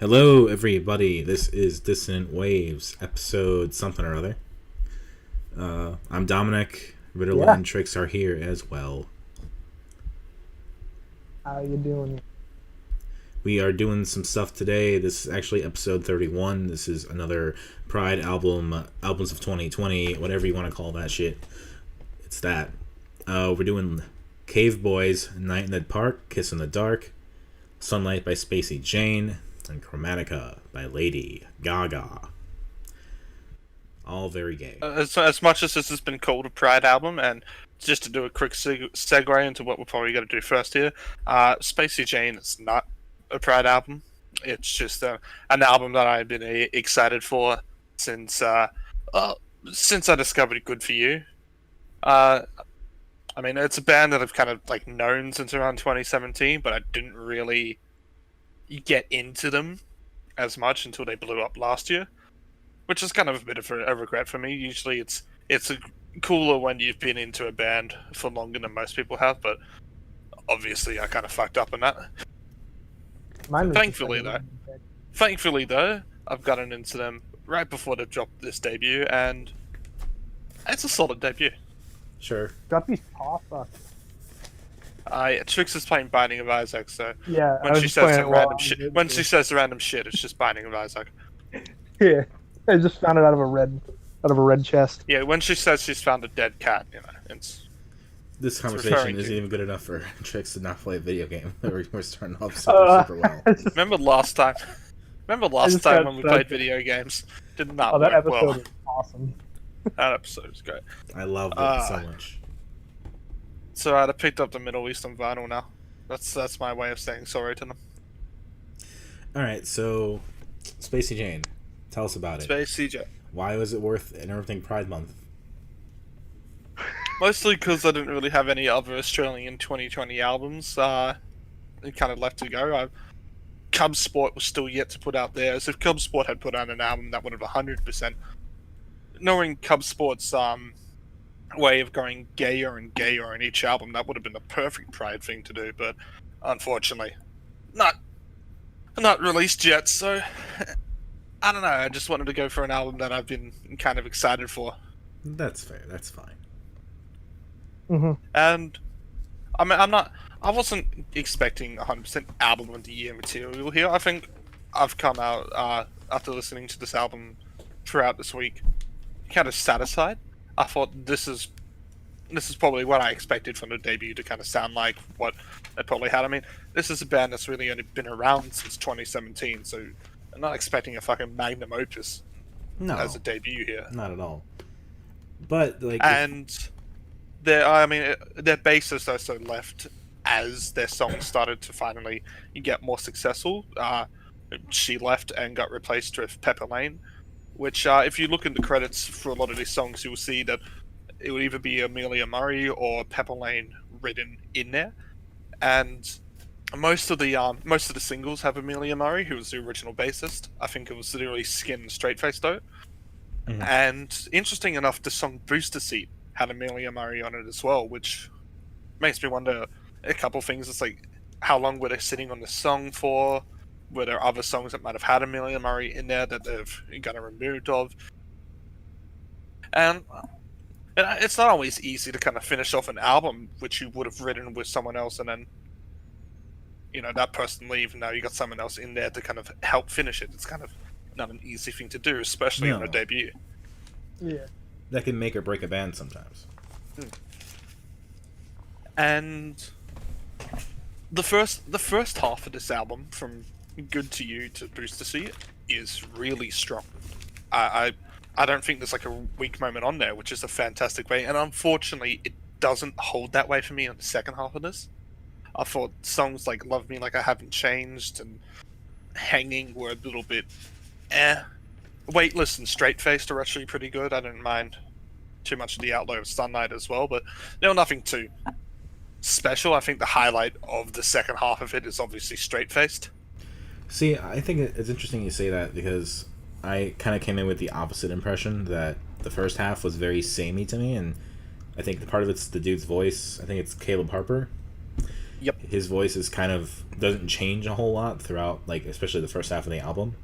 Hello, everybody. This is Dissonant Waves, episode something or other. I'm Dominic. Riddle Yeah. and Tricks are here as well. How you doing? We are doing some stuff today. This is actually episode 31. This is another Pride album, albums of 2020, whatever you want to call that shit. It's that. We're doing Caveboy's Night in the Park, Kiss in the Dark, Sunlight by Spacey Jane, and Chromatica by Lady Gaga. All very gay. As much as this has been called a Pride album, and just to do a quick segue into what we're probably going to do first here, Spacey Jane is not a Pride album. It's just an album that I've been excited for since I discovered Good For You. I mean, it's a band that I've kind of like known since around 2017, but I didn't really get into them as much until they blew up last year, which is kind of a bit of a regret for me. Usually it's cooler when you've been into a band for longer than most people have, but obviously I kind of fucked up on that. Thankfully though, I've gotten into them right before they dropped this debut, and it's a solid debut. Sure. Got these paw fucks. Trix is playing Binding of Isaac, so Yeah. when she says the random shit, it's just Binding of Isaac. Yeah. I just found it out of a red chest. Yeah, when she says she's found a dead cat, it's This conversation referring isn't to- even good enough for Tricks to not play a video game. We're starting off super well. Remember last time just when got we stuck. played video games? Did not that work episode well. is awesome. That episode was great. I love it so much. So I picked up the Middle East on vinyl now. That's my way of saying sorry to them. Alright, so Spacey Jane, tell us about it. Spacey Jane. Why was it worth and everything Pride Month? Mostly because I didn't really have any other Australian 2020 albums. It kind of left to go. Cub Sport was still yet to put out theirs. If Cub Sport had put out an album, that would have 100%. Knowing Cub Sport's way of going gayer and gayer in each album, that would have been the perfect Pride thing to do, but unfortunately, not released yet. So I don't know. I just wanted to go for an album that I've been kind of excited for. That's fair. That's fine. Mm-hmm. And I wasn't expecting 100% album of the year material here. I think I've come out after listening to this album throughout this week kind of satisfied. I thought this is probably what I expected from the debut to kind of sound like what they probably had. I mean, this is a band that's really only been around since 2017, so I'm not expecting a fucking magnum opus No, as a debut here. not at all. But like, And their bassist also left as their songs started to finally get more successful. She left and got replaced with Pepper Lane, which if you look in the credits for a lot of these songs, you'll see that it would either be Amelia Murray or Pepper Lane written in there. And most of the singles have Amelia Murray, who was the original bassist. I think it was literally Skin and Straight Face though. Mhm. And interesting enough, the song Booster Seat had Amelia Murray on it as well, which makes me wonder a couple things. It's like, how long were they sitting on the song for? Were there other songs that might have had Amelia Murray in there that they've gotten removed of? And it's not always easy to kind of finish off an album which you would have written with someone else, and then that person leave, and now you got someone else in there to kind of help finish it. It's kind of not an easy thing to do, especially on a debut. Yeah. that can make or break a band sometimes. And the first half of this album, from Good to You to Booster Seat, is really strong. I don't think there's like a weak moment on there, which is a fantastic way. And unfortunately, it doesn't hold that way for me on the second half of this. I thought songs like Love Me Like I Haven't Changed and Hanging were a little bit Weightless and Straight Faced are actually pretty good. I didn't mind too much of the Outlaw of Sunlight as well, but they were nothing too special. I think the highlight of the second half of it is obviously Straight Faced. See, I think it's interesting you say that because I kind of came in with the opposite impression that the first half was very samey to me, and I think part of it's the dude's voice. I think it's Caleb Harper. Yep. His voice is kind of doesn't change a whole lot throughout, like especially the first half of the album.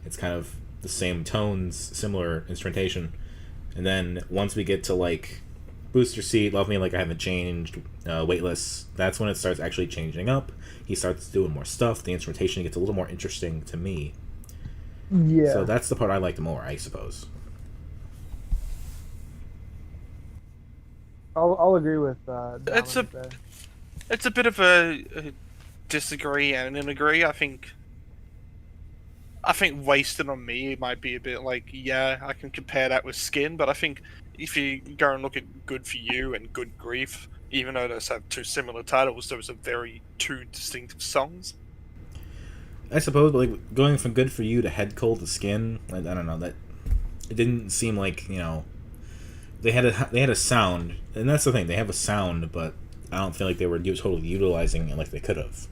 It's kind of the same tones, similar instrumentation, and then once we get to like Booster Seat, Love Me Like I Haven't Changed, Weightless, that's when it starts actually changing up. He starts doing more stuff. The instrumentation gets a little more interesting to me. Yeah. So that's the part I liked more, I suppose. I'll agree with It's a Dominic there. it's a bit of a disagree and an agree. I think Wasted on Me might be a bit like, yeah, I can compare that with Skin, but I think if you go and look at Good For You and Good Grief, even though those have two similar titles, those are very two distinctive songs. I suppose, but like going from Good For You to Head Cold to Skin, I don't know, that it didn't seem like, you know, they had a sound, and that's the thing, they have a sound, but I don't feel like they were totally utilizing it like they could have.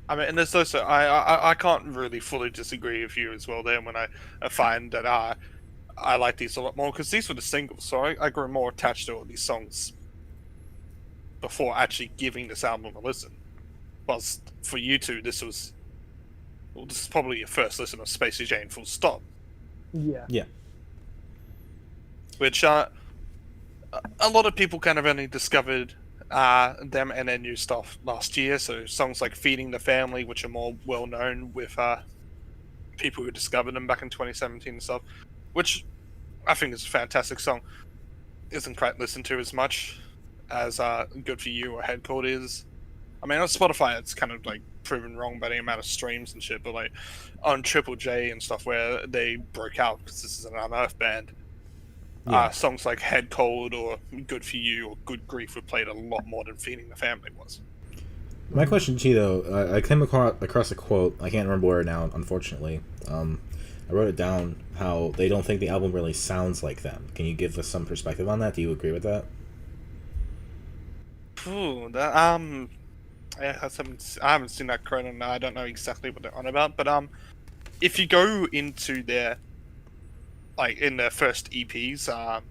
I mean, and there's also I can't really fully disagree with you as well. Then when I find that I like these a lot more because these were the singles, so I grew more attached to all these songs before actually giving this album a listen. Whilst for you two, this is probably your first listen of Spacey Jane, full stop. Yeah. Yeah. Which a lot of people kind of only discovered them and their new stuff last year. So songs like Feeding the Family, which are more well known with people who discovered them back in 2017 and stuff, which I think is a fantastic song, isn't quite listened to as much as Good For You or Head Cold is. I mean, on Spotify, it's kind of like proven wrong by the amount of streams and shit, but like on Triple J and stuff where they broke out because this is an unearthed band, songs like Head Cold or Good For You or Good Grief were played a lot more than Feeding the Family was. My question to you, though, I came across a quote, I can't remember where now, unfortunately. I wrote it down, how they don't think the album really sounds like them. Can you give us some perspective on that? Do you agree with that? Ooh, that, I haven't seen that quote and I don't know exactly what they're on about, but if you go into their, like, in their first EPs,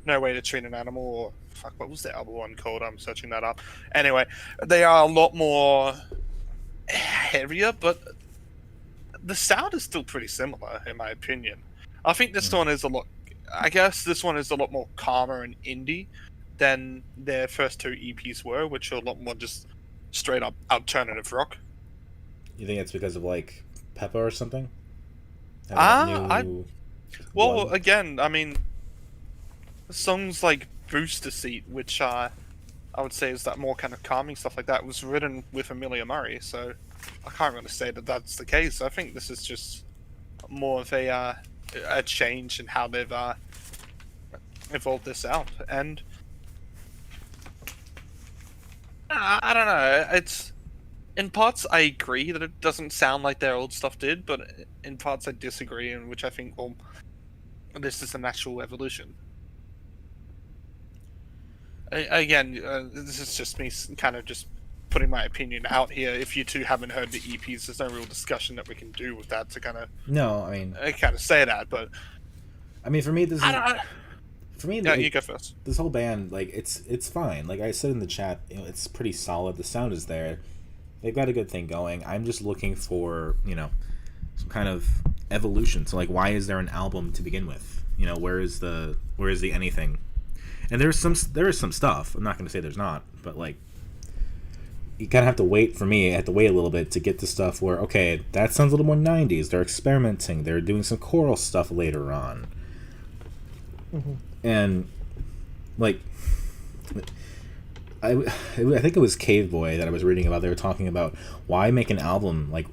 No Way to Treat an Animal, or fuck, what was the other one called? I'm searching that up. Anyway, they are a lot more heavier, but the sound is still pretty similar, in my opinion. I think this one is a lot. I guess this one is a lot more calmer and indie than their first two EPs were, which are a lot more just straight up alternative rock. You think it's because of, like, Peppa or something? Well, blood? again, I mean, songs like Booster Seat, which I would say is that more kind of calming stuff like that, was written with Amelia Murray, so I can't really say that that's the case. I think this is just more of a change in how they've evolved this out, and I don't know. It's in parts I agree that it doesn't sound like their old stuff did, but in parts I disagree, in which I think, well, this is a natural evolution. Again, this is just me kind of just putting my opinion out here. If you two haven't heard the EPs, there's no real discussion that we can do with that to kind of No, I mean, say that. But I mean, for me, this is for me. Yeah, like, you go first. This whole band, like, it's fine. Like I said in the chat, you know, it's pretty solid. The sound is there. They've got a good thing going. I'm just looking for, you know, some kind of evolution. So, like, why is there an album to begin with? You know, where is the anything? And there is some stuff. I'm not going to say there's not, but like, you kind of have to wait. For me, I have to wait a little bit to get to stuff where, okay, that sounds a little more 90s. They're experimenting. They're doing some choral stuff later on. Mm-hmm. And like, I think it was Caveboy that I was reading about. They were talking about why make an album, like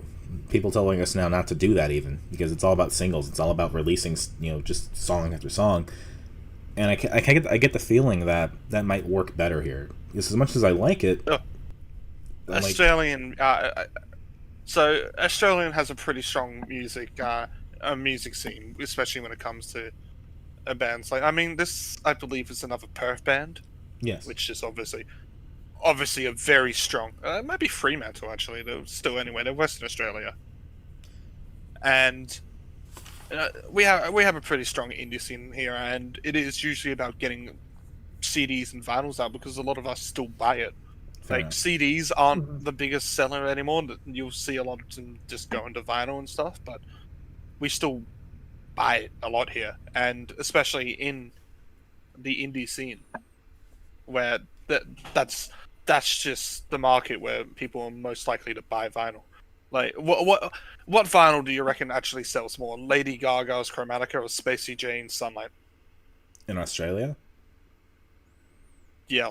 people telling us now not to do that, even because it's all about singles. It's all about releasing, you know, just song after song. And I get the feeling that might work better here. Because as much as I like it, Australian. So Australian has a pretty strong music scene, especially when it comes to bands. Like, I mean, this I believe is another Perth band. Yes. Which is obviously a very strong. It might be Fremantle actually. They're still anyway. They're Western Australia, and we have a pretty strong indie scene here, and it is usually about getting CDs and vinyls out because a lot of us still buy it. Fair Like enough. CDs aren't the biggest seller anymore. You'll see a lot of them just go into vinyl and stuff, but we still buy it a lot here, and especially in the indie scene, where that's that's just the market where people are most likely to buy vinyl. Like, what vinyl do you reckon actually sells more? Lady Gaga's Chromatica or Spacey Jane's Sunlight? In Australia, Yeah,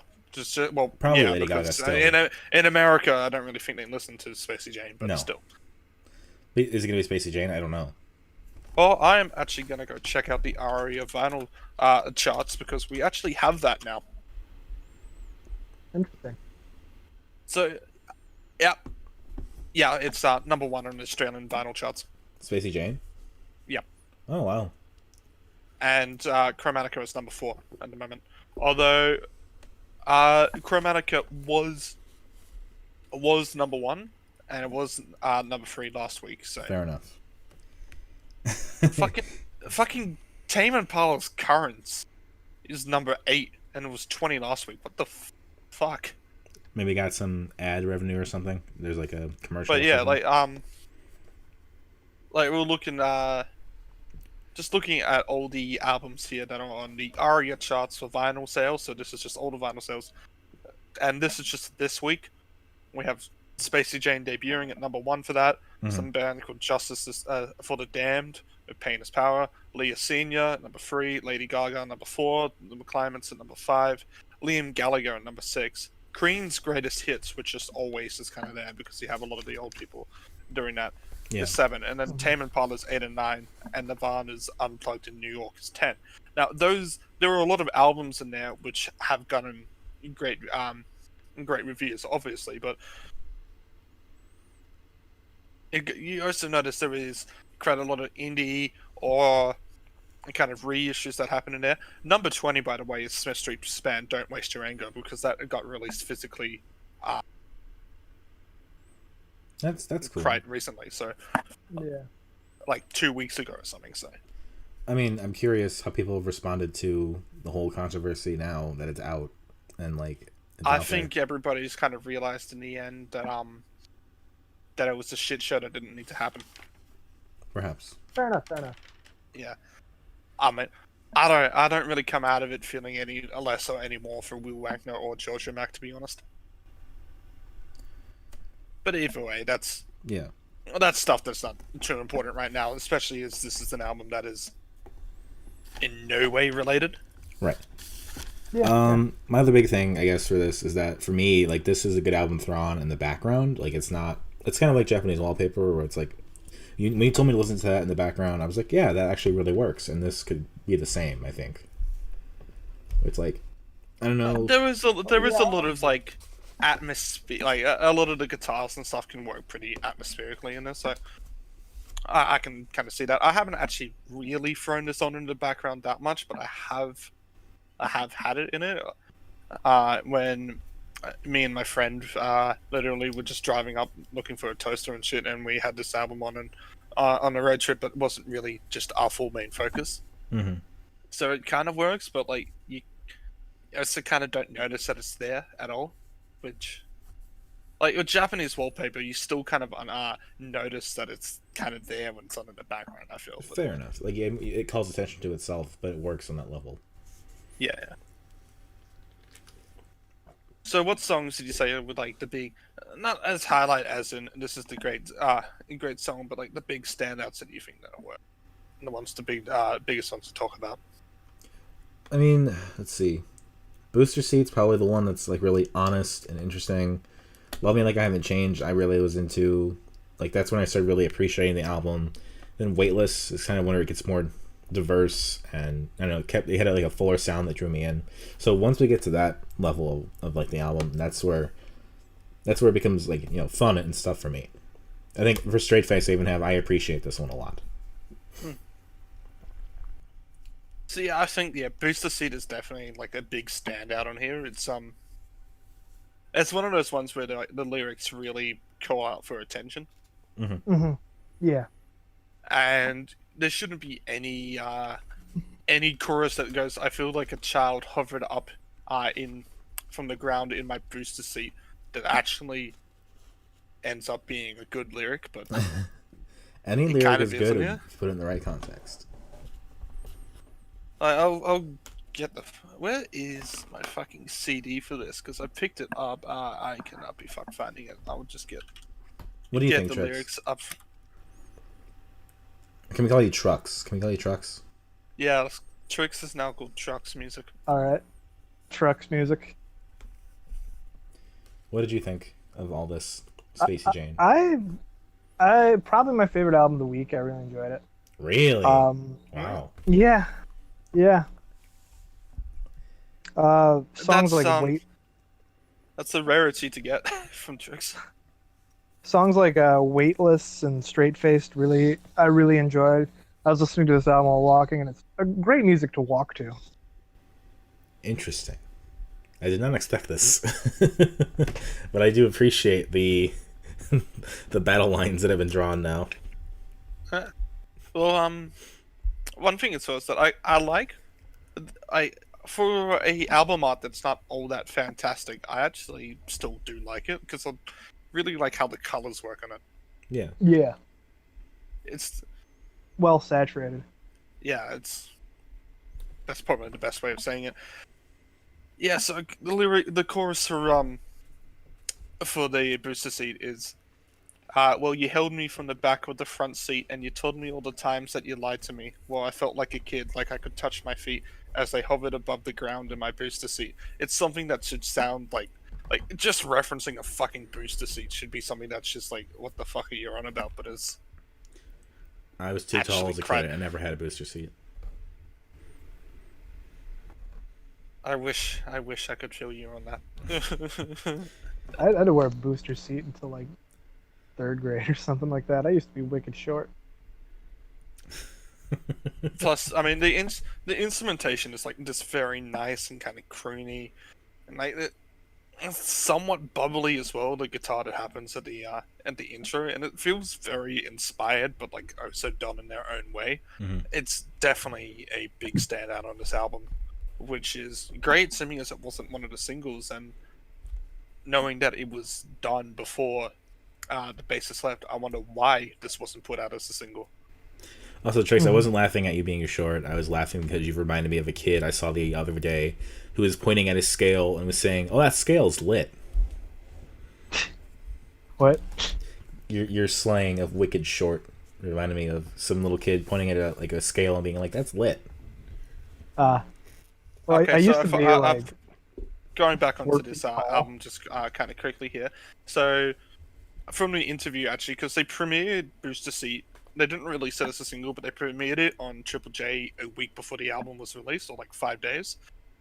well, probably yeah, Lady Gaga because still. in America, I don't really think they listen to Spacey Jane, but No. still. Is it gonna be Spacey Jane? I don't know. Well, I am actually gonna go check out the ARIA vinyl charts because we actually have that now. Interesting. So, yeah, it's number one on the Australian vinyl charts. Spacey Jane. Yep. Oh wow. And Chromatica is number 4 at the moment. Although Chromatica was number 1 and it was number 3 last week. So Fair enough. fucking Tame Impala's Currents is number 8 and it was 20 last week. What the fuck? Maybe got some ad revenue or something. There's like a commercial. But or yeah, something. like we're looking just looking at all the albums here that are on the ARIA charts for vinyl sales. So this is just all the vinyl sales, and this is just this week. We have Spacey Jane debuting at number 1 for that. Some band called Justice for the Damned with Pain is Power. Leah Senior at number 3. Lady Gaga at number 4. The McClimates at number 5. Liam Gallagher at number 6. Cream's Greatest Hits, which just always is kind of there because you have a lot of the old people doing that. Yeah. Is 7, and then Tame Impala's 8 and 9, and Nirvana's Unplugged in New York is 10. Now there are a lot of albums in there which have gotten great reviews, obviously, but you also notice there is quite a lot of indie or kind of reissues that happen in there. Number 20, by the way, is Smith Street's band Don't Waste Your Anger, because that got released physically That's cool. quite recently, so Yeah. like 2 weeks ago or something. So I mean, I'm curious how people have responded to the whole controversy now that it's out and like. It's I out think there. everybody's kind of realized in the end that that it was a shit show that didn't need to happen. Perhaps. Fair enough. Fair enough. Yeah, I mean, I don't really come out of it feeling any less or any more for Will Wagner or Georgia Mac, to be honest. But either way, that's stuff that's not too important right now, especially as this is an album that is in no way related. Right. Yeah. My other big thing, I guess, for this is that for me, like, this is a good album to throw on in the background. Like, it's not. It's kind of like Japanese Wallpaper, where it's like, when you told me to listen to that in the background, I was like, yeah, that actually really works, and this could be the same. I think. It's like, I don't know. There is a lot of like atmosphere, like a lot of the guitars and stuff can work pretty atmospherically in this. So I can kind of see that. I haven't actually really thrown this on in the background that much, but I have had it in it when me and my friend literally were just driving up looking for a toaster and shit, and we had this album on a road trip, but it wasn't really just our full main focus. Mm-hmm. So it kind of works, but like you also kind of don't notice that it's there at all, which, like with Japanese Wallpaper, you still kind of notice that it's kind of there when it's on in the background. I feel Fair enough. Like, it calls attention to itself, but it works on that level. yeah. So, what songs did you say would like the big, not as highlight as in this is the great song, but like the big standouts that you think that work, the ones the biggest ones to talk about? I mean, let's see. Booster Seat's probably the one that's like really honest and interesting. Love Me Like I Haven't Changed, I really was into. Like, that's when I started really appreciating the album. Then Weightless is kind of when it gets more diverse, and I don't know, they had like a fuller sound that drew me in. So once we get to that level of like the album, that's where it becomes like, you know, fun and stuff for me. I think for Straight Face, I even have I appreciate this one a lot. So yeah, I think Booster Seat is definitely like a big standout on here. It's one of those ones where the lyrics really call out for attention. Mm-hmm. Yeah. And there shouldn't be any chorus that goes, I feel like a child hovered up from the ground in my booster seat. that actually ends up being a good lyric, but Any it lyric kind is of good isn't, if yeah. you put it in the right context. I'll get the. Where is my fucking CD for this? Because I picked it up. I cannot be fuck finding it. I'll just What do you get think, the Trix? lyrics up. Can we call you Trucks? Can we call you Trucks? Yeah, Trix is now called Trucks Music. All right. Trucks music. What did you think of all this, Spacey Jane? I probably my favorite album of the week. I really enjoyed it. Really? Wow. Yeah. Yeah. Songs That's like Wait. That's a rarity to get from Trix. Songs like Weightless and Straight Faced I really enjoyed. I was listening to this album while walking, and it's a great music to walk to. Interesting. I did not expect this, but I do appreciate the the battle lines that have been drawn now. Well, one thing is first that I like, for a album art that's not all that fantastic, I actually still do like it because I really like how the colors work on it. Yeah. Yeah. It's Well saturated. yeah, that's probably the best way of saying it. Yeah, so the chorus for the booster seat is, well, you held me from the back of the front seat, and you told me all the times that you lied to me. Well, I felt like a kid, like I could touch my feet as they hovered above the ground in my booster seat. It's something that should sound like just referencing a fucking booster seat should be something that's just like, what the fuck are you on about? But it's I was too tall actually as a cried. kid. I never had a booster seat. I wish I could feel you on that. I had to wear a booster seat until like 3rd grade or something like that. I used to be wicked short. Plus, I mean, the instrumentation is like just very nice and kind of croony, and like it's somewhat bubbly as well. The guitar that happens at the intro, and it feels very inspired, but like also done in their own way. Mm-hmm. It's definitely a big standout on this album, which is great, seeing as it wasn't one of the singles, and knowing that it was done before the bassist left. I wonder why this wasn't put out as a single. Also, Trace, I wasn't laughing at you being short. I was laughing because you reminded me of a kid I saw the other day who was pointing at his scale and was saying, "Oh, that scale's lit." What? Your slang of wicked short reminded me of some little kid pointing at a scale and being like, "That's lit." Well, Okay, I used so to if be like going back onto 4 this feet tall. album just kind of quickly here. So from the interview, actually, because they premiered Booster Seat, they didn't release it as a single, but they premiered it on Triple J a week before the album was released, or like 5 days.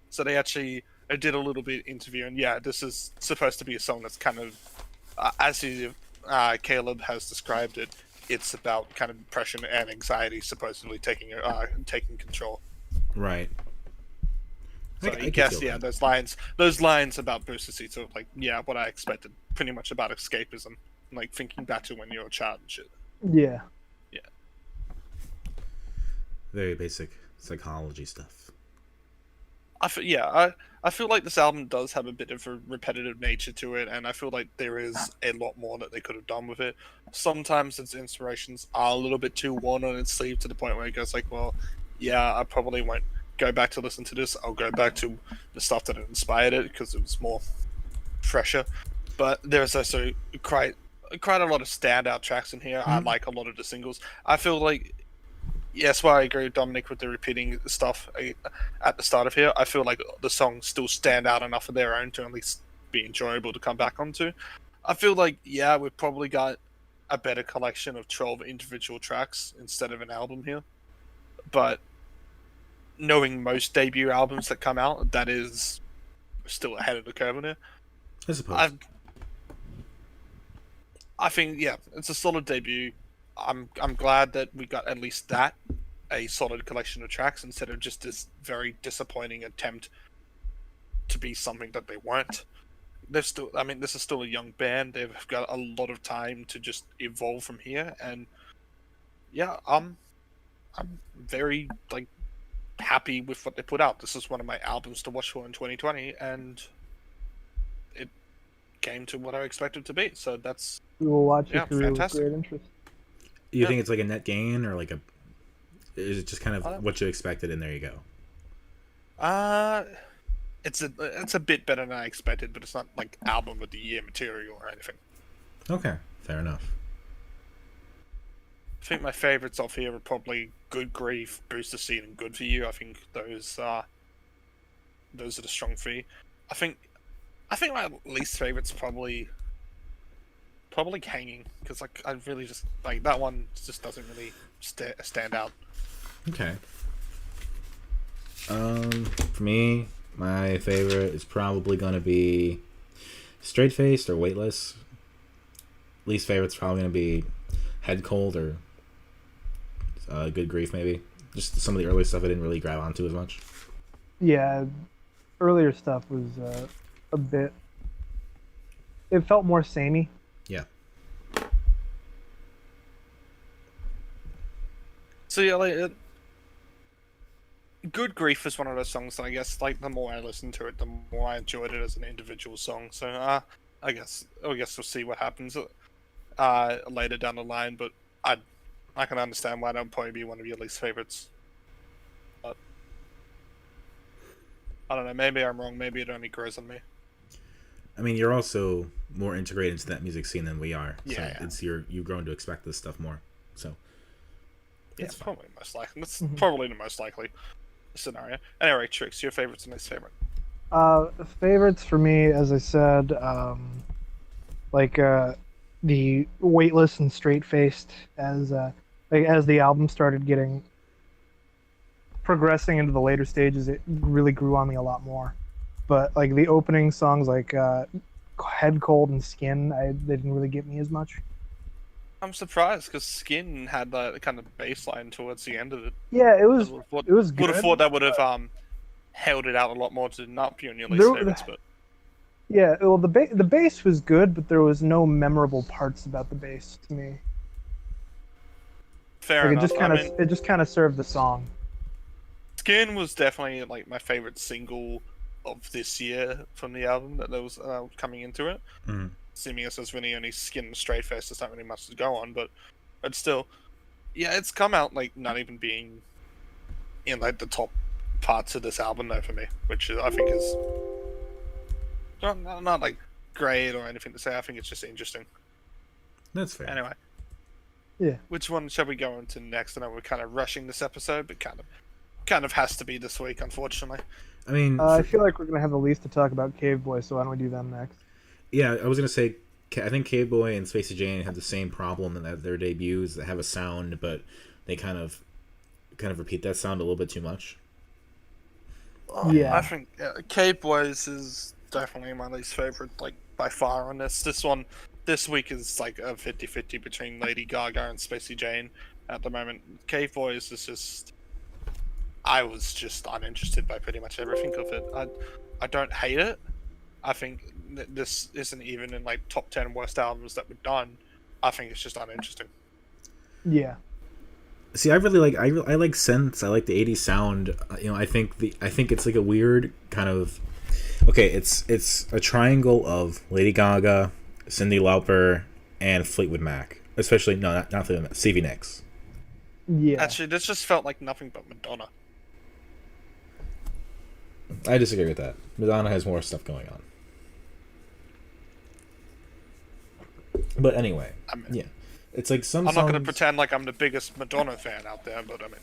So they actually did a little bit interview, and yeah, this is supposed to be a song that's kind of, Caleb has described it, it's about kind of depression and anxiety supposedly taking control. Right. So I guess yeah, those lines about booster seats are like, yeah, what I expected, pretty much about escapism, like thinking back to when you were a child and shit. Yeah. Yeah. Very basic psychology stuff. I feel like this album does have a bit of a repetitive nature to it, and I feel like there is a lot more that they could have done with it. Sometimes its inspirations are a little bit too worn on its sleeve to the point where it goes like, well, yeah, I probably won't go back to listen to this. I'll go back to the stuff that inspired it because it was more fresher. But there's also quite a lot of standout tracks in here. I like a lot of the singles. I feel like, yes, well, I agree with Dominic with the repeating stuff at the start of here. I feel like the songs still stand out enough of their own to at least be enjoyable to come back onto. I feel like, yeah, we've probably got a better collection of 12 individual tracks instead of an album here. But knowing most debut albums that come out, that is still ahead of the curve in here. I suppose. I think, yeah, it's a solid debut. I'm glad that we got at least that, a solid collection of tracks, instead of just this very disappointing attempt to be something that they weren't. They're still, I mean, this is still a young band. They've got a lot of time to just evolve from here, and yeah, I'm very happy with what they put out. This is one of my albums to watch for in 2020, and came to what I expected to be. So that's We will watch it through fantastic. with great interest. You think it's like a net gain, or like a? Is it just kind of Uh, what you expected, and there you go? It's a bit better than I expected, but it's not like album of the year material or anything. Okay, fair enough. I think my favorites off here are probably Good Grief, Booster Seed, and Good For You. I think those are the strong three. I think my least favorite's probably Hanging, because like I really just like that one just doesn't really stand out. Okay. For me, my favorite is probably gonna be Straight Faced or Weightless. Least favorite's probably gonna be Head Cold or Good Grief, maybe. Just some of the early stuff I didn't really grab onto as much. Yeah, earlier stuff was a bit. It felt more samey. Yeah. So yeah, like Good Grief is one of those songs that I guess like the more I listened to it, the more I enjoyed it as an individual song. So I guess we'll see what happens later down the line. But I can understand why that would probably be one of your least favorites. But I don't know. Maybe I'm wrong. Maybe it only grows on me. I mean, you're also more integrated into that music scene than we are. So Yeah. it's you've grown to expect this stuff more. So Yeah, it's it's fine. probably most likely. That's probably the most likely scenario. Anyway, Trix, your favorite's and least favorite. Favorites for me, as I said, like the Weightless and Straight Faced, as as the album started getting progressing into the later stages, it really grew on me a lot more. But like the opening songs, like Head Cold and Skin, they didn't really get me as much. I'm surprised because Skin had the kind of bass line towards the end of it. Yeah, it was Would good. have thought that would have held it out a lot more to not be on your least There- favorites, but Yeah, well, the bass was good, but there was no memorable parts about the bass to me. fair Like, enough. it just kind of served the song. Skin was definitely like my favorite single of this year from the album that there was coming into it. Mhm. Seeming as there's really only Skin and Straight Face, there's not really much to go on, but still, yeah, it's come out like not even being in like the top parts of this album though for me, which I think is not like great or anything to say. I think it's just interesting. That's fair. Anyway, Yeah. which one shall we go into next? I know we're kind of rushing this episode, but kind of has to be this week, unfortunately. I mean, I feel like we're gonna have the least to talk about Caveboy, so why don't we do them next? yeah, I was gonna say, I think Caveboy and Spacey Jane have the same problem in that their debuts that have a sound, but they kind of repeat that sound a little bit too much. Yeah. I think Caveboys is definitely my least favorite, like by far on this. This week is like a 50-50 between Lady Gaga and Spacey Jane at the moment. Caveboys is just, I was just uninterested by pretty much everything of it. I don't hate it. I think this isn't even in like top 10 worst albums that were done. I think it's just uninteresting. Yeah. See, I really like I like synths. I like the '80s sound. I think it's like a weird kind of. Okay, it's a triangle of Lady Gaga, Cyndi Lauper, and Fleetwood Mac. Especially not Fleetwood Mac, Stevie Nicks. Yeah. Actually, this just felt like nothing but Madonna. I disagree with that. Madonna has more stuff going on. But anyway, I mean, yeah, it's like some. I'm songs, not going to pretend like I'm the biggest Madonna fan out there, but I mean,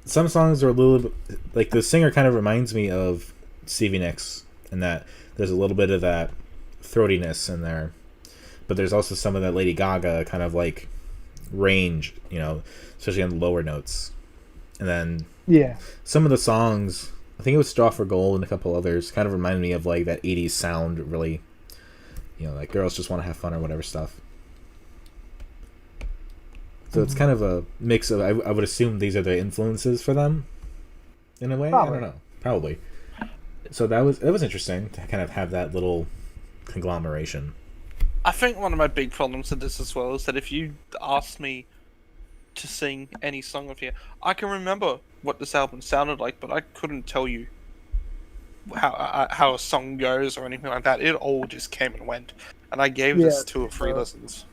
some songs are a little bit like the singer kind of reminds me of Stevie Nicks, in that there's a little bit of that throatiness in there, but there's also some of that Lady Gaga kind of like range, especially on the lower notes. And then Yeah. some of the songs, I think it was Straw for Gold and a couple others, kind of remind me of like that 80s sound, really, like Girls Just Want to Have Fun or whatever stuff. So it's kind of a mix of, I would assume these are the influences for them, in a way. Probably. I don't know. Probably. So that was interesting to kind of have that little conglomeration. I think one of my big problems with this as well is that if you asked me to sing any song of here, I can remember what this album sounded like, but I couldn't tell you how a song goes or anything like that. It all just came and went, and I gave Yeah, this 2 or 3 listens.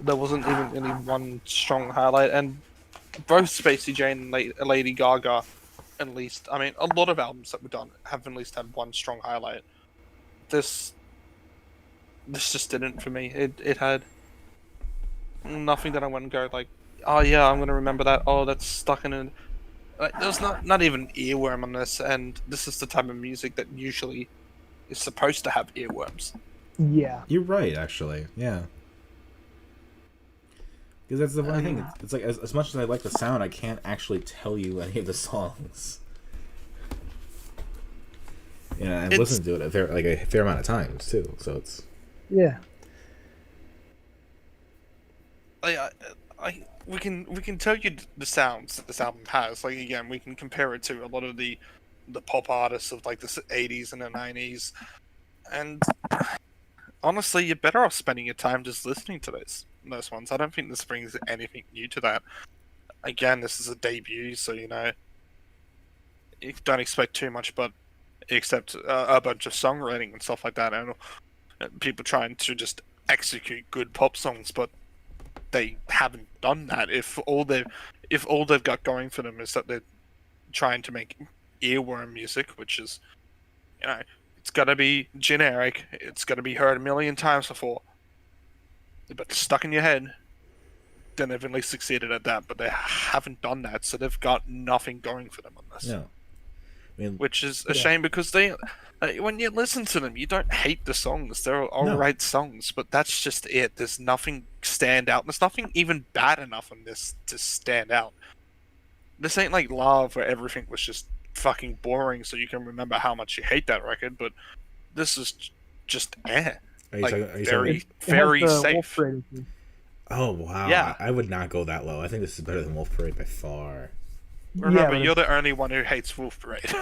There wasn't even any one strong highlight, and both Spacey Jane and Lady Gaga, at least, I mean, a lot of albums that were done have at least had one strong highlight. This just didn't for me. It had nothing that I went and go like, oh yeah, I'm gonna remember that. Oh, that's stuck in it. Like, there's not even earworm on this, and this is the type of music that usually is supposed to have earworms. Yeah. You're right, actually. Yeah. Because that's the funny thing. It's like, as much as I like the sound, I can't actually tell you any of the songs. Yeah, I've listened to it a fair amount of times, too, so it's... Yeah. We can tell you the sounds that this album has. Like, again, we can compare it to a lot of the pop artists of like the 80s and the 90s, and honestly, you're better off spending your time just listening to those ones. I don't think this brings anything new to that. Again, this is a debut, so you don't expect too much, but except a bunch of songwriting and stuff like that, and people trying to just execute good pop songs, but they haven't done that. If all they've got going for them is that they're trying to make earworm music, which is, it's gotta be generic, it's gotta be heard a million times before, but stuck in your head, then they've at least succeeded at that. But they haven't done that, so they've got nothing going for them on this. No. I mean, which is a shame, because they, when you listen to them, you don't hate the songs. They're alright songs, but that's just it. There's nothing stand out. There's nothing even bad enough on this to stand out. This ain't like Love, where everything was just fucking boring, so you can remember how much you hate that record. But this is just very safe. Oh wow! Yeah, I would not go that low. I think this is better than Wolf Parade by far. Remember, you're the only one who hates Wolf Parade.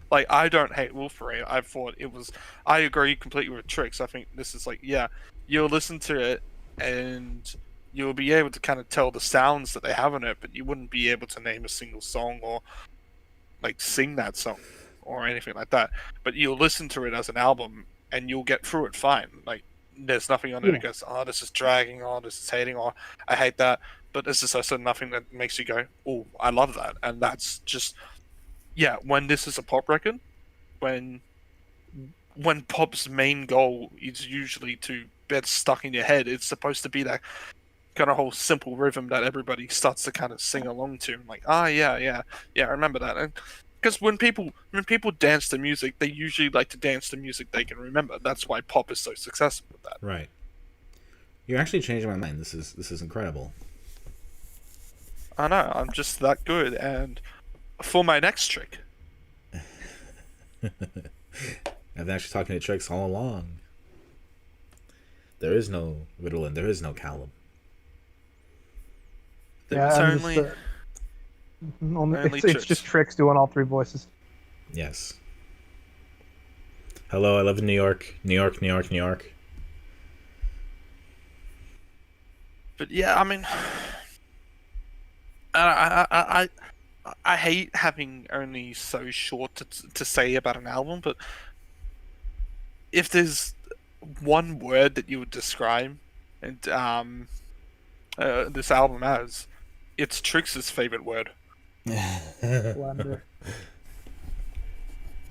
Like, I don't hate Wolf Parade. I thought it was... I agree completely with Trix. I think this is like, yeah, you'll listen to it and you'll be able to kind of tell the sounds that they have in it, but you wouldn't be able to name a single song or like sing that song or anything like that. But you'll listen to it as an album and you'll get through it fine. Like, there's nothing on it that goes, oh, this is dragging, oh, this is hating, or I hate that. But there's just also nothing that makes you go, oh, I love that. And that's just, yeah, when this is a pop record, when pop's main goal is usually to get stuck in your head, it's supposed to be that kind of whole simple rhythm that everybody starts to kind of sing along to. I'm like, yeah, I remember that. Because when people dance to music, they usually like to dance to music they can remember. That's why pop is so successful with that. Right. You're actually changing my mind. This is incredible. I know, I'm just that good. And for my next trick, I've been actually talking to Trix all along. There is no Ritalin, there is no Callum. Yeah, it's just Trix doing all 3 voices. Yes. Hello, I live in New York. New York, New York, New York. But yeah, I mean, I hate having only so short to say about an album, but if there's one word that you would describe and this album as, it's Trix's favorite word. Blender.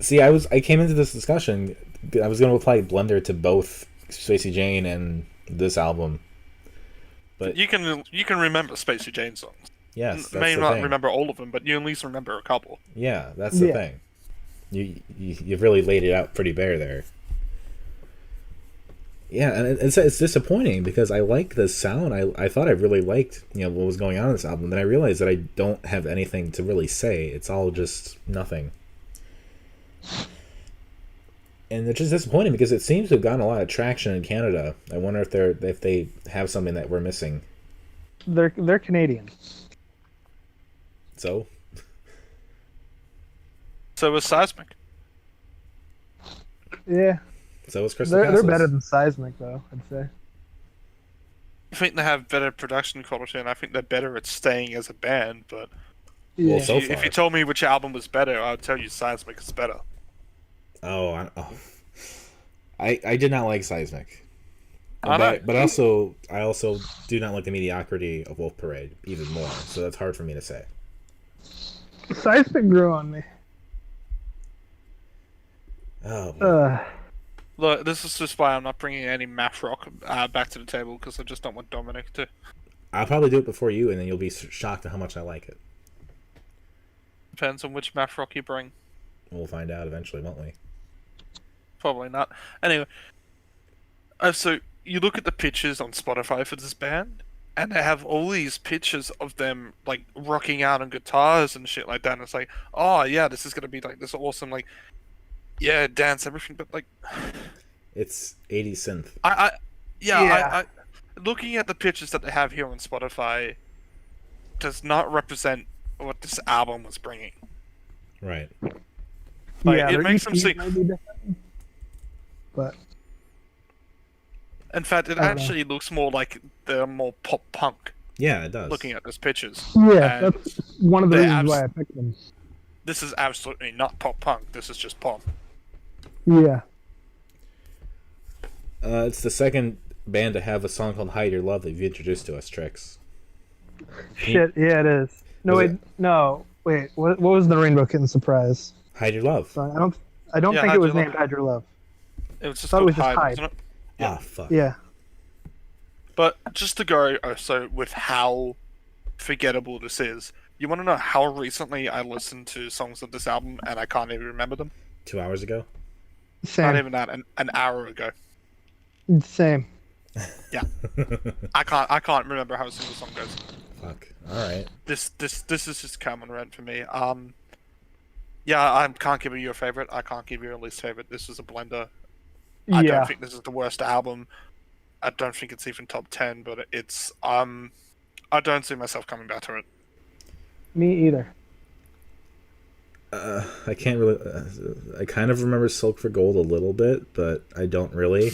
See, I came into this discussion, I was going to apply Blender to both Spacey Jane and this album. But you can remember Spacey Jane songs. Yes, may not remember all of them, but you at least remember a couple. Yeah, that's the thing. You've really laid it out pretty bare there. Yeah, and it's disappointing because I like the sound. I thought I really liked what was going on in this album. Then I realized that I don't have anything to really say. It's all just nothing. And it's just disappointing because it seems to have gotten a lot of traction in Canada. I wonder if they have something that we're missing. They're Canadian. So is Seismic. Yeah. So is Crystal They're better than Seismic, though, I'd say. I think they have better production quality, and I think they're better at staying as a band, but Yeah. so If far. you told me which album was better, I would tell you Seismic is better. I did not like Seismic. I know. But I also do not like the mediocrity of Wolf Parade even more. So that's hard for me to say. Seismic grew on me. Oh, man. Look, this is just why I'm not bringing any math rock back to the table, because I just don't want Dominic to. I'll probably do it before you, and then you'll be shocked at how much I like it. Depends on which math rock you bring. We'll find out eventually, won't we? Probably not. Anyway, so you look at the pictures on Spotify for this band, and they have all these pictures of them like rocking out on guitars and shit like that. And it's like, oh yeah, this is gonna be like this awesome, like, yeah, dance everything, but like, It's 80s synth. I looking at the pictures that they have here on Spotify does not represent what this album was bringing. Right. Like, Yeah, it their makes them EPs seem. might be different, but In fact, it I don't know. actually looks more like they're more pop punk. Yeah, it does. Looking at those pictures, yeah, And that's one of the they reasons why I picked them. this is absolutely not pop punk. This is just pop. Yeah. It's the second band to have a song called Hide Your Love that you've introduced to us, Trix. Shit, yeah, it is. No, Was wait, no, wait. What was the Rainbow Kitten surprise? Hide Your Love. So I don't Yeah, think Hide it was Your named Hide Your Love. It was just thought it called was just Hide, Hide. wasn't it? Ah, fuck. Yeah. But just to go so with how forgettable this is, you want to know how recently I listened to songs of this album and I can't even remember them? 2 hours ago? Not Same. even that, an hour ago. Same. I can't remember how a single song goes. Fuck. Alright. This is just common red for me. Yeah, I can't give you a favorite. I can't give you a least favorite. This is a blender. I Yeah. don't think this is the worst album. I don't think it's even top 10, but it's I don't see myself coming back to it. Me either. I can't really... I kind of remember Silk for Gold a little bit, but I don't really.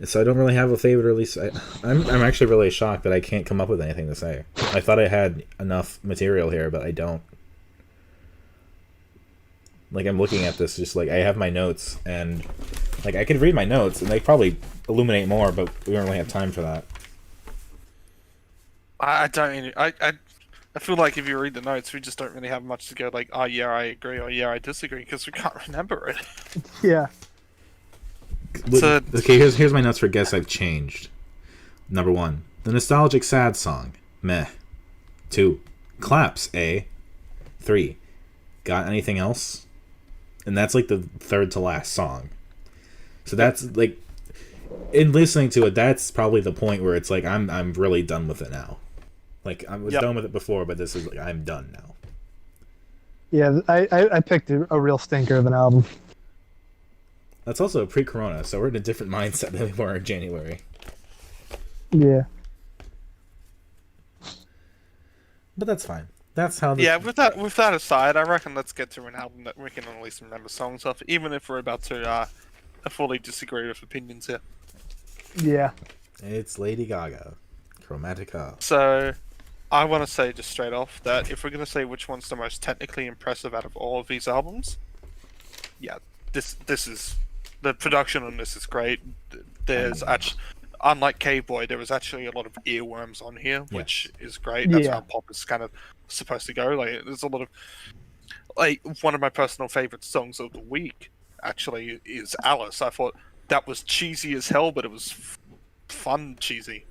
So I don't really have a favorite, or at least... I'm actually really shocked that I can't come up with anything to say. I thought I had enough material here, but I don't. Like, I'm looking at this, just like, I have my notes, and... Like, I could read my notes, and they probably illuminate more, but we don't really have time for that. I don't. I feel like if you read the notes, we just don't really have much to go like, oh yeah, I agree, or yeah, I disagree, because we can't remember it. Yeah. So- Okay, here's my notes for guess I've changed. Number 1, the nostalgic sad song. Meh. 2, claps. A. 3, got anything else? And that's like the third to last song. So that's like, in listening to it, that's probably the point where it's like I'm really done with it now. Like, I was done with it before, but this is like, I'm done now. Yeah, I picked a real stinker of an album. That's also pre-corona, so we're in a different mindset than we were in January. Yeah. But that's fine. That's how. Yeah, with that aside, I reckon let's get to an album that we can at least remember songs of, even if we're about to fully disagree with opinions here. Yeah. It's Lady Gaga, Chromatica. So, I want to say just straight off that if we're going to say which one's the most technically impressive out of all of these albums, yeah, this is the production on this is great. There's actually, unlike Caveboy, there was actually a lot of earworms on here, which is great. That's how pop is kind of supposed to go. Like, there's a lot of, like, one of my personal favorite songs of the week actually is Alice. I thought that was cheesy as hell, but it was fun cheesy.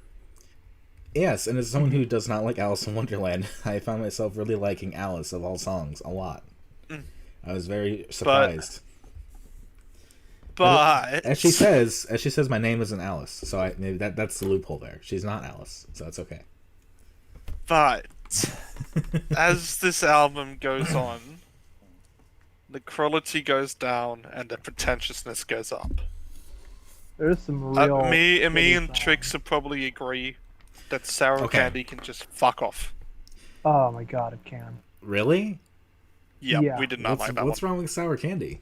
Yes, and as someone who does not like Alice in Wonderland, I found myself really liking Alice of all songs a lot. I was very surprised. But as she says, my name isn't Alice, so maybe that's the loophole there. She's not Alice, so it's okay. But as this album goes on, the quality goes down and the pretentiousness goes up. There's some real. Me and songs. Trix would probably agree that Sour Candy can just fuck off. Oh my god, it can. Really? Yeah, Yeah. we did not like that What's one. wrong with Sour Candy?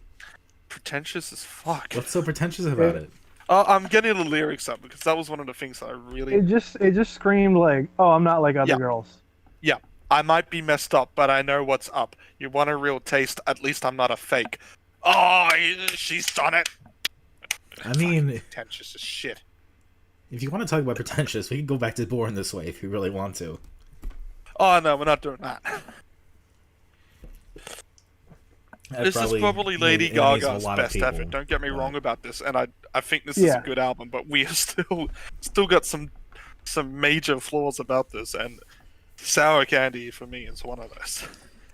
Pretentious as fuck. What's so pretentious about it? I'm getting the lyrics up because that was one of the things that I really. It just screamed like, oh, I'm not like other Yeah. girls. Yeah, I might be messed up, but I know what's up. You want a real taste? At least I'm not a fake. Oh, she's done it. I mean, Pretentious as shit. if you want to talk about pretentious, we can go back to Born This Way if you really want to. Oh no, we're not doing that. That's This is probably Lady enemies of a Gaga's lot of best people, effort. Don't get me but- wrong about this, and I think this is Yeah. a good album, but we are still got some major flaws about this, and Sour Candy for me is one of those.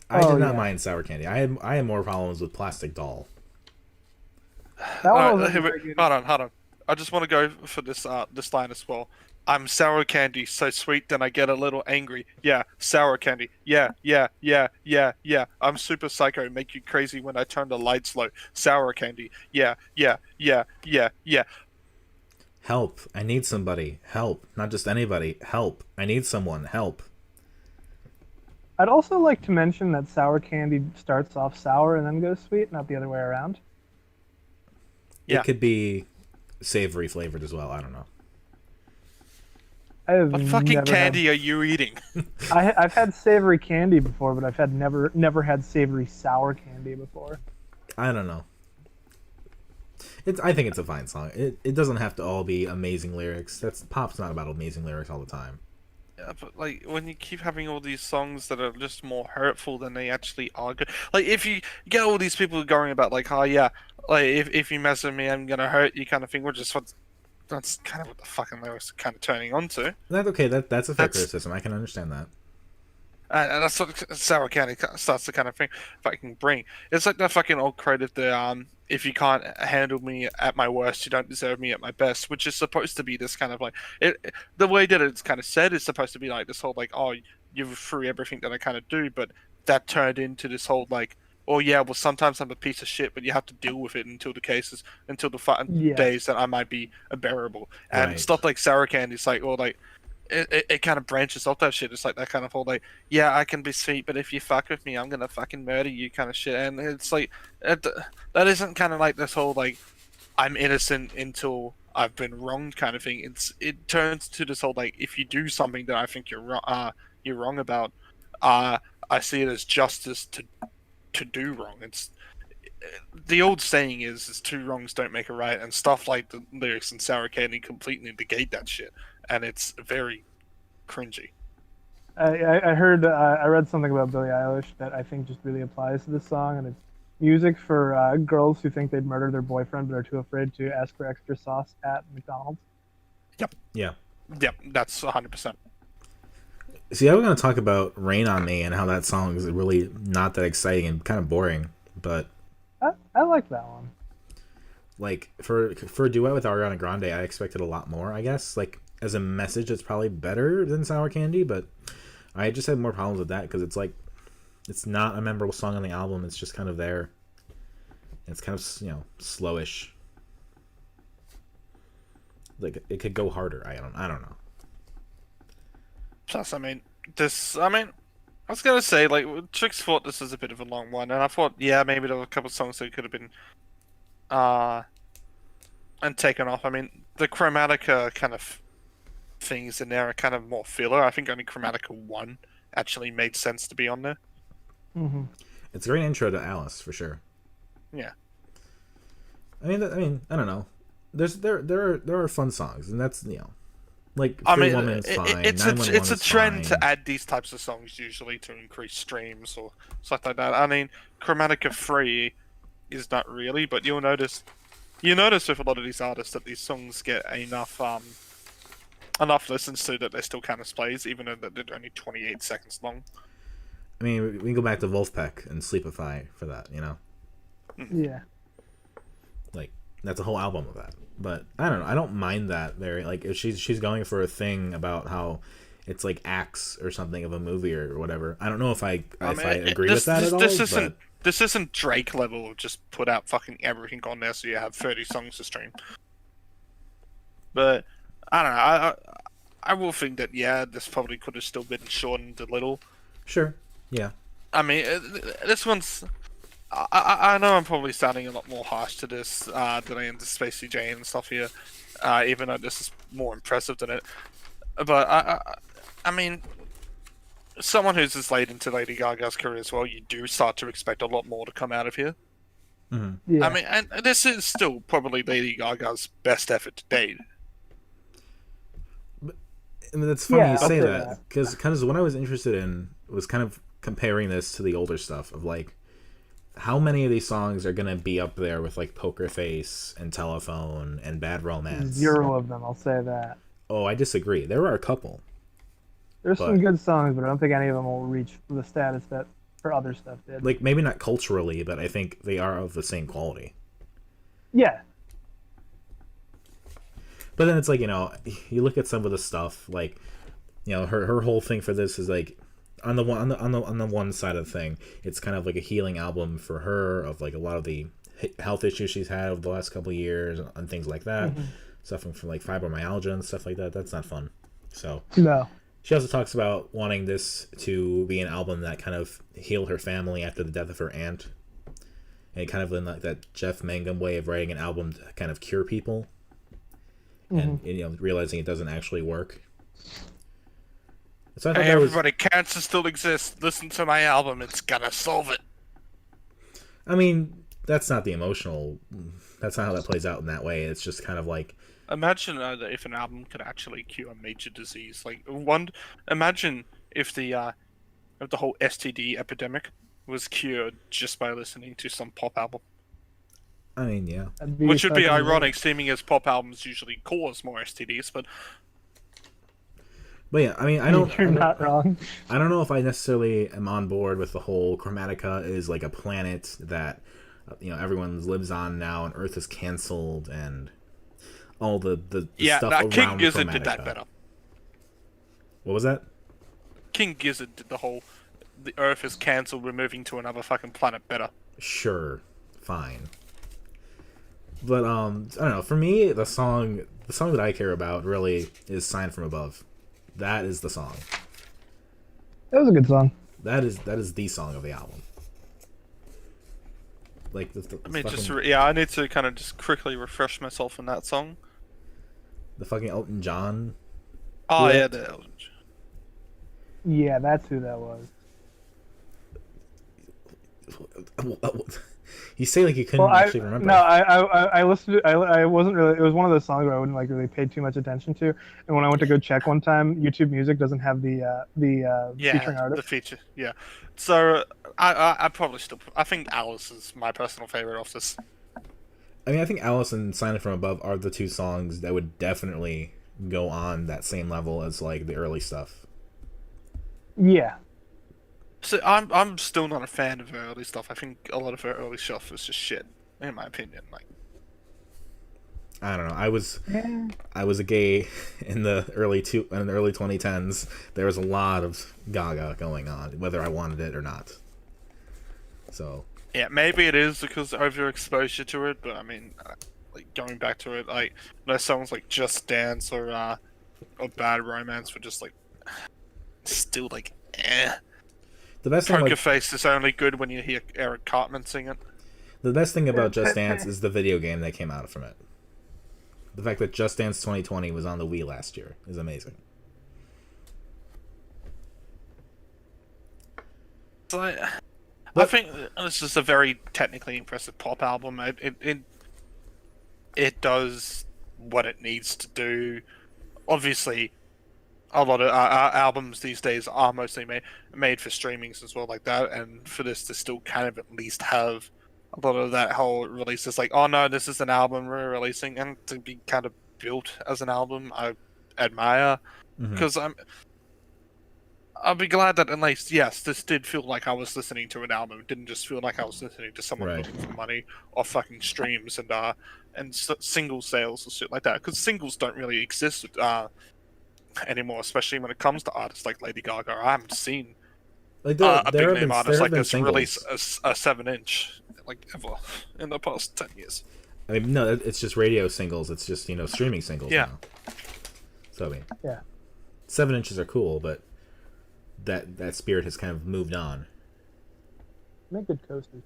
I Oh, did not yeah. mind Sour Candy. I had more problems with Plastic Doll. That one Alright, wasn't here we- very good. hold on. I just want to go for this this line as well. I'm sour candy, so sweet, then I get a little angry. Yeah, sour candy. Yeah. I'm super psycho, make you crazy when I turn the lights low. Sour candy. Yeah. Help! I need somebody. Help! Not just anybody. Help! I need someone. Help! I'd also like to mention that sour candy starts off sour and then goes sweet, not the other way around. Yeah. It could be savory flavored as well. I don't know. I have What fucking never candy are you eating? I've had savory candy before, but I've had never had savory sour candy before. I don't know. I think it's a fine song. It doesn't have to all be amazing lyrics. Pop's not about amazing lyrics all the time. Yeah, but like when you keep having all these songs that are just more hurtful than they actually are good. Like if you get all these people going about like, oh yeah, like if you mess with me, I'm gonna hurt you kind of thing. That's kind of what the fucking lyrics are kind of turning onto. That's okay. That's a fair That's- criticism. I can understand that. And that's what sour candy starts the kind of thing fucking bring. It's like that fucking old quote of the if you can't handle me at my worst, you don't deserve me at my best, which is supposed to be this kind of like the way that it's kind of said is supposed to be like this whole like, oh, you're through everything that I kind of do, but that turned into this whole like, oh yeah, well sometimes I'm a piece of shit, but you have to deal with it until the Yeah. days that I might be unbearable, and Right. stuff like sour candy. It's like, well, like. It kind of branches off that shit. It's like that kind of whole like, yeah, I can be sweet, but if you fuck with me, I'm gonna fucking murder you kind of shit. And it's like that isn't kind of like this whole like I'm innocent until I've been wronged kind of thing. It turns to this whole like if you do something that I think you're wrong about, I see it as justice to do wrong. It's the old saying is two wrongs don't make a right, and stuff like the lyrics in Sour Candy completely negate that shit, and it's very cringy. I heard I read something about Billie Eilish that I think just really applies to this song, and it's music for girls who think they'd murder their boyfriend but are too afraid to ask for extra sauce at McDonald's. Yeah. Yep, that's 100%. See, I was going to talk about Rain on Me and how that song is really not that exciting and kind of boring, but I like that one. like for a duet with Ariana Grande, I expected a lot more, I guess. Like as a message, it's probably better than Sour Candy, but I just had more problems with that because it's like it's not a memorable song on the album. It's just kind of there. It's kind of slowish. Like it could go harder. I don't know. Plus, I was gonna say like Trix thought this was a bit of a long one, and I thought yeah maybe there were a couple songs that could have been and taken off. I mean the Chromatica kind of things in there are kind of more filler. I think only Chromatica 1 actually made sense to be on there. Hmm. It's a great intro to Alice for sure. Yeah. I mean, I don't know. There are fun songs, and that's like I Free mean, Woman is fine. it's 911 a is trend fine. to add these types of songs usually to increase streams or stuff like that. I mean, Chromatica 3 is not really, but you notice with a lot of these artists that these songs get enough listens to that they're still kind of plays, even though they're only 28 seconds long. I mean, we can go back to Wolfpack and Sleepify for that. Yeah. Like that's a whole album of that. But I don't know. I don't mind that very. Like if she's going for a thing about how it's like acts or something of a movie or whatever. I don't know if I agree with that at all. This isn't Drake level. Just put out fucking everything on there so you have 30 songs to stream. But I don't know. I will think that yeah, this probably could have still been shortened a little. Sure. Yeah. I mean, this one's. I know I'm probably sounding a lot more harsh to this than I am to Spacey Jane and stuff here, even though this is more impressive than it. But I mean, someone who's as late into Lady Gaga's career as well, you do start to expect a lot more to come out of here. Mm-hmm. Yeah. I mean, and this is still probably Lady Gaga's best effort to date. I mean, it's funny Yeah, you I'll say say that because what I was interested in was kind of comparing this to the older stuff of like how many of these songs are gonna be up there with like Poker Face and Telephone and Bad Romance. 0 of them, I'll say that. Oh, I disagree. There are a couple. There's But- some good songs, but I don't think any of them will reach the status that for other stuff did. Like maybe not culturally, but I think they are of the same quality. Yeah. But then it's like, you know, you look at some of the stuff, like, you know, her whole thing for this is like on the one side of the thing, it's kind of like a healing album for her of like a lot of the health issues she's had over the last couple of years and things like that, suffering from like fibromyalgia and stuff like that. That's not fun. So No. she also talks about wanting this to be an album that kind of healed her family after the death of her aunt, and kind of in like that Jeff Mangum way of writing an album to kind of cure people. And you know, realizing it doesn't actually work. So I thought Hey, that was, everybody, cancer still exists. Listen to my album; it's gonna solve it. I mean, that's not the emotional. That's not how that plays out in that way. It's just kind of like, Imagine if an album could actually cure a major disease. Like imagine if the whole STD epidemic was cured just by listening to some pop album. I mean, yeah. Which would be fucking ironic, seeming as pop albums usually cause more STDs. But Yeah, I mean, You're not wrong. I don't know if I necessarily am on board with the whole Chromatica is like a planet that, you know, everyone lives on now, and Earth is canceled, and all the stuff around King Gizzard did that Chromatica. better. What was that? King Gizzard did the Earth is cancelled, we're moving to another fucking planet better. Sure, fine. But I don't know. For me, the song that I care about really is "Sign from Above." That is the song. That was a good song. That is the song of the album. Like the I mean, fucking, I need to kind of just quickly refresh myself on that song. the fucking Elton John. Oh Yeah. yeah, the Elton John. Yeah, that's who that was. You say like you couldn't Well, actually remember. No, I listened to I wasn't really, it was one of those songs where I wouldn't like really pay too much attention to, and when I went to go check one time, YouTube Music doesn't have the featuring The artist. feature, yeah. So I probably still, I think Alice is my personal favorite of this. I mean, I think Alice and Sign from Above are the two songs that would definitely go on that same level as like the early stuff. Yeah. So I'm still not a fan of her early stuff. I think a lot of her early stuff is just shit, in my opinion. Like, I don't know. I was a gay in the early 2010s. There was a lot of Gaga going on, whether I wanted it or not. So yeah, maybe it is because of overexposure to it, but I mean, like going back to it, like those songs like "Just Dance" or "Bad Romance" were just like still like eh. the best thing, Poker Face is only good when you hear Eric Cartman sing it. the best thing about Just Dance is the video game that came out from it. The fact that Just Dance 2020 was on the Wii last year is amazing. So I think this is a very technically impressive pop album. It does what it needs to do. Obviously, a lot of albums these days are mostly made for streamings as well, like that. And for this to still kind of at least have a lot of that whole release is like, oh no, this is an album we're releasing, and to be kind of built as an album, I admire because I'll be glad that at least, yes, this did feel like I was listening to an album. It didn't just feel like I was listening to someone Right. looking for money off fucking streams and single sales or shit like that. Because singles don't really exist anymore, especially when it comes to artists like Lady Gaga. I haven't seen Like a there big have name been, artist there like have been this singles. release a 7-inch like ever in the past 10 years. I mean, no, it's just radio singles. It's just, you know, streaming singles Yeah. now. So I mean, Yeah. 7 inches are cool, but that spirit has kind of moved on. Make good coasters.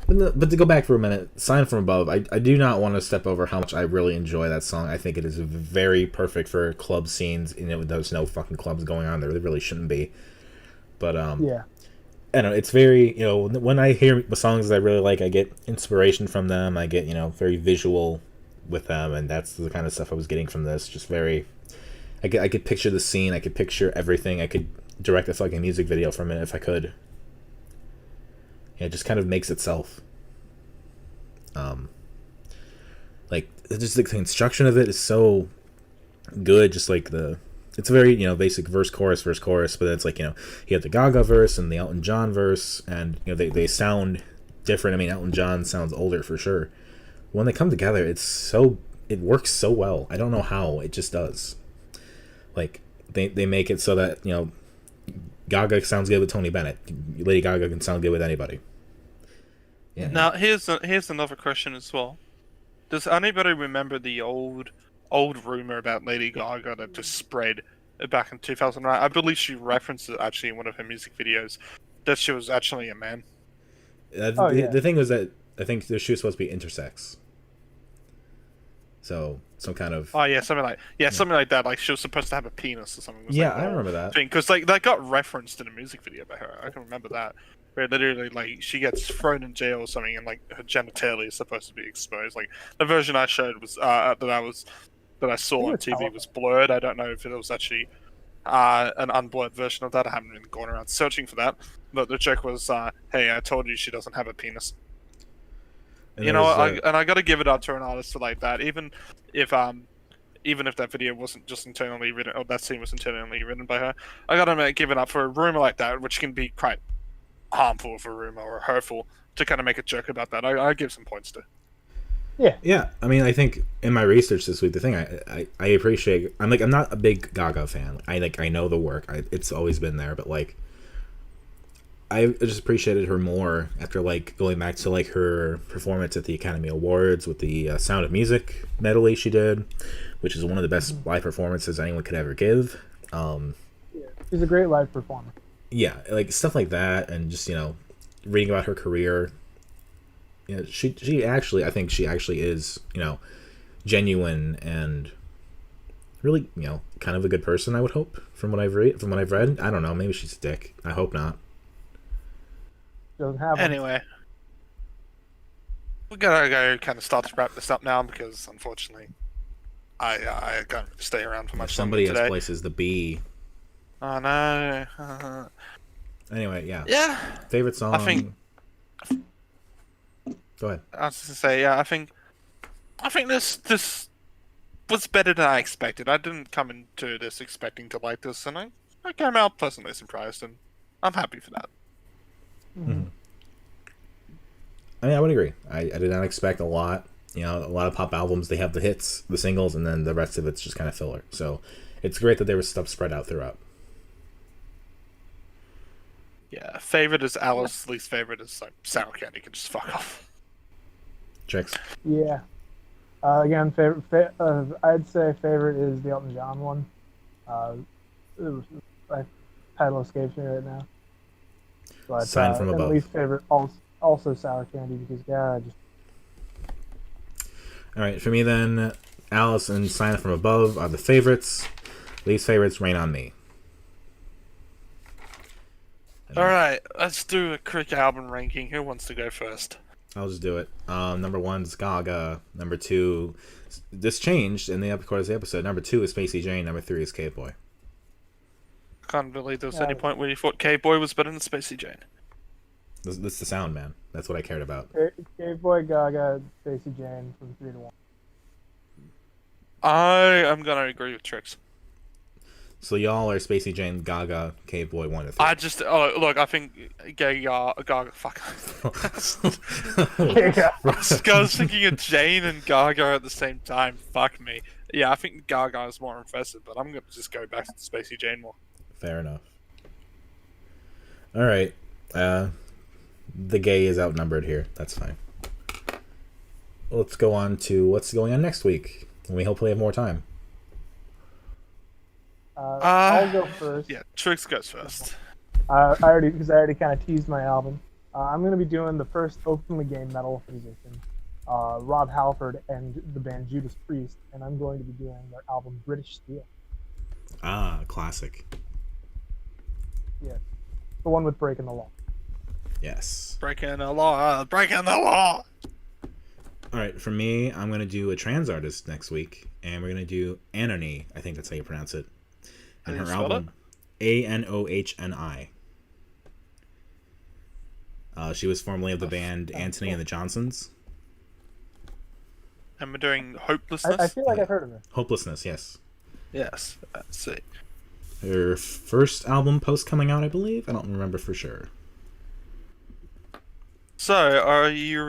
But to go back for a minute, Sign from Above, I do not want to step over how much I really enjoy that song. I think it is very perfect for club scenes. There's no fucking clubs going on there. There really shouldn't be. But, Yeah. I don't know, it's very, when I hear the songs that I really like, I get inspiration from them. I get, very visual with them, and that's the kind of stuff I was getting from this. Just very, I could picture the scene, I could picture everything, I could direct a fucking music video from it if I could. It just kind of makes itself. Just the construction of it is so good. Just like it's a very basic verse chorus, but then it's like you have the Gaga verse and the Elton John verse, and they sound different. I mean, Elton John sounds older for sure. When they come together, it works so well. I don't know how, it just does. Like they make it so that Gaga sounds good with Tony Bennett. Lady Gaga can sound good with anybody. Yeah. Now here's another question as well. Does anybody remember the old rumor about Lady Gaga that just spread back in 2009? I believe she referenced it actually in one of her music videos, that she was actually a man. The thing was that I think she was supposed to be intersex. So some kind of something like that. Like she was supposed to have a penis or something. I remember that. Because that got referenced in a music video by her. I can remember that. Where literally, like, she gets thrown in jail or something, and like her genitalia is supposed to be exposed. Like the version I showed was that I saw on TV was blurred. I don't know if it was actually an unblurred version of that. I haven't even gone around searching for that. But the joke was, "Hey, I told you she doesn't have a penis." And I got to give it up to an artist like that, even if that video wasn't just internally written, or that scene was internally written by her. I got to give it up for a rumor like that, which can be quite harmful for a rumor or hurtful, to kind of make a joke about that. I give some points to. Yeah. I mean, I think in my research this week, the thing I appreciate, I'm not a big Gaga fan. I know the work. It's always been there, but like, I just appreciated her more after like going back to like her performance at the Academy Awards with the Sound of Music medley she did, which is one of the best live performances anyone could ever give. She's a great live performer. Yeah, like stuff like that, and just reading about her career. She actually, I think she actually is genuine and really kind of a good person. I would hope from what I've read. I don't know. Maybe she's a dick. I hope not. Doesn't have one. Anyway, we gotta go kind of start to wrap this up now, because unfortunately, I can't stay around for much Somebody longer today. has places to be. Oh no. Anyway, yeah. Yeah. Favorite song. I think. Go ahead. I was just gonna say, yeah. I think this was better than I expected. I didn't come into this expecting to like this, and I came out pleasantly surprised, and I'm happy for that. Mm-hmm. I mean, I would agree. I did not expect a lot. A lot of pop albums, they have the hits, the singles, and then the rest of it's just kind of filler. So it's great that there was stuff spread out throughout. Yeah, favorite is Alice, least favorite is like Sour Candy can just fuck off. Chicks. Yeah. Again, I'd say favorite is the Elton John one. My title escapes me right now. But, Sign from Above. Least favorite also Sour Candy, because All right, for me then, Alice and Sign from Above are the favorites. Least favorites, Rain on Me. Alright, let's do a quick album ranking. Who wants to go first? I'll just do it. Number 1 is Gaga. Number 2, this changed in the course of the episode. Number 2 is Spacey Jane. Number 3 is Caveboy. Can't believe there was any point where you thought Caveboy was better than Spacey Jane. This is the sound, man. That's what I cared about. Caveboy, Gaga, Spacey Jane from 3 to 1. I am gonna agree with Trix. So y'all are Spacey Jane, Gaga, Caveboy 1 to 3. I think Gaga. Fuck. I was thinking of Jane and Gaga at the same time. Fuck me. Yeah, I think Gaga is more impressive, but I'm gonna just go back to Spacey Jane more. Fair enough. All right. The gay is outnumbered here. That's fine. Let's go on to what's going on next week, when we hopefully have more time. I'll go first. Yeah, Trix goes first. I already kind of teased my album. I'm going to be doing the first openly gay metal musician, Rob Halford and the band Judas Priest, and I'm going to be doing their album British Steel. Ah, classic. Yes, the one with Breaking the Law. Yes. Breaking the law, breaking the law. All right, for me, I'm going to do a trans artist next week, and we're going to do Anohni. I think that's how you pronounce it. And her album, Anohni. She was formerly of the band Antony and the Johnsons. And we're doing Hopelessness. I feel like I've heard of her. Hopelessness, yes. Yes, that's it. Her first album post coming out, I believe. I don't remember for sure. So, are you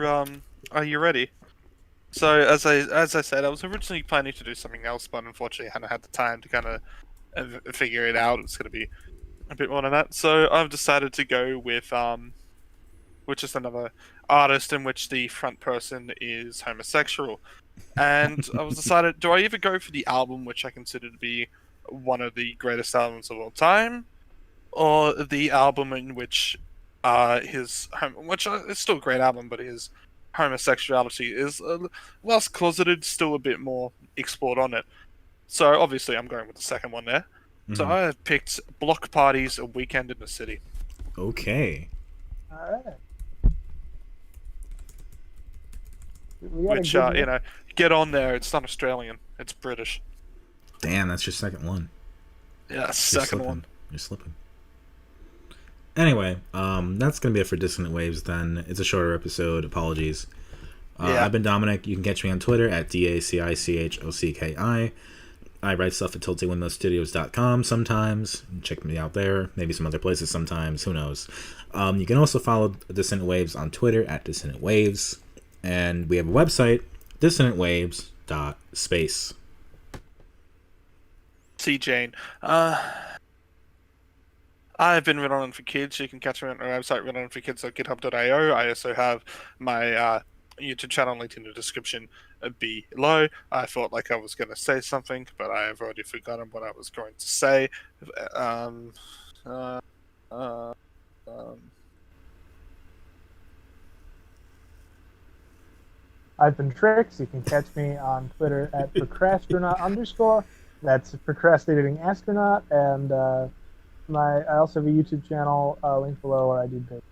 ready? So, as I said, I was originally planning to do something else, but unfortunately, I hadn't had the time to kind of figure it out. It's going to be a bit more than that. So, I've decided to go with which is another artist in which the front person is homosexual, and I was decided: do I either go for the album, which I consider to be one of the greatest albums of all time, or the album in which which is still a great album, but his homosexuality is less closeted, still a bit more explored on it. So obviously I'm going with the second one there. So I have picked Block Party's A Weekend in the City. Okay. All right. Which, get on there. It's not Australian. It's British. Damn, that's your second one. Yeah, second one. You're slipping. Anyway, that's going to be it for Dissonant Waves then. It's a shorter episode. Apologies. I've been Dominic. You can catch me on Twitter at DACICHOCKI. I write stuff at tiltedwindmillstudios.com sometimes. Check me out there. Maybe some other places sometimes. Who knows? You can also follow Dissonant Waves on Twitter at Dissonant Waves. And we have a website, dissonantwaves.space. See Jane. I've been Written On For Kids. You can catch me on our website, writtenonforkids.github.io. I also have my YouTube channel linked in the description below. I thought like I was going to say something, but I have already forgotten what I was going to say. I've been Trix. You can catch me on Twitter at procrastinaut_. That's procrastinating astronaut, and I also have a YouTube channel linked below where I do bits.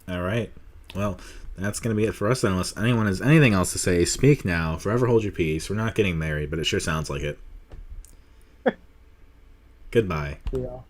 All right. Well, that's going to be it for us. Unless anyone has anything else to say, speak now. Forever hold your peace. We're not getting married, but it sure sounds like it. Goodbye. See y'all.